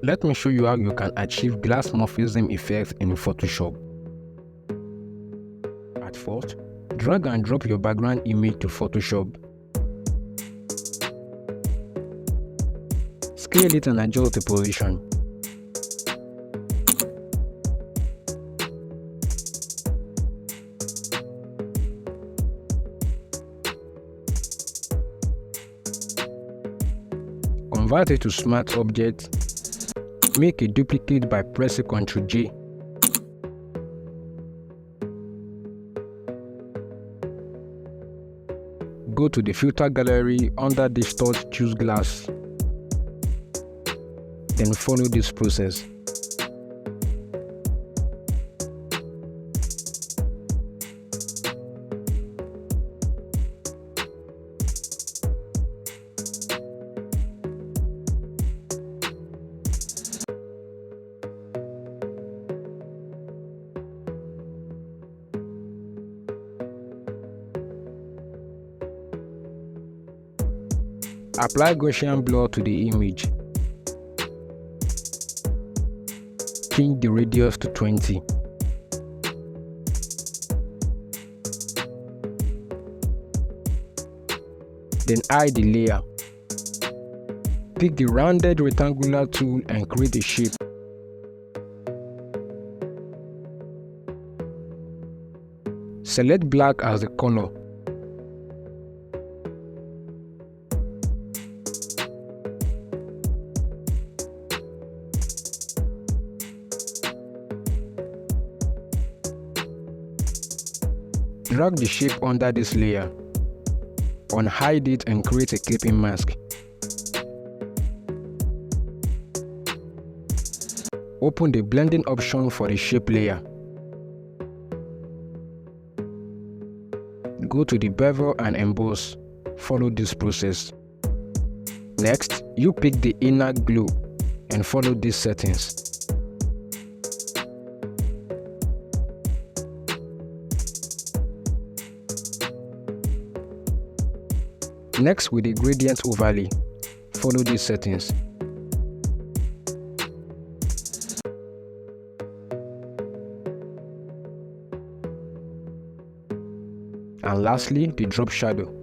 Let me show you how you can achieve glass morphism effect in Photoshop. At first, drag and drop your background image to Photoshop. Scale it and adjust the position. Convert it to Smart Object. Make a duplicate by pressing Ctrl J. Go to the filter gallery. Under Distort, choose glass. Then follow this process. Apply Gaussian blur to the image. Change the radius to 20. Then hide the layer. Pick the rounded rectangular tool and create a shape. Select black as the color. Drag the shape under this layer. Unhide it and create a clipping mask. Open the blending option for the shape layer. Go to the bevel and emboss. Follow this process. Next, you pick the inner glow and follow these settings. Next, with the gradient overlay, follow these settings. And lastly, the drop shadow.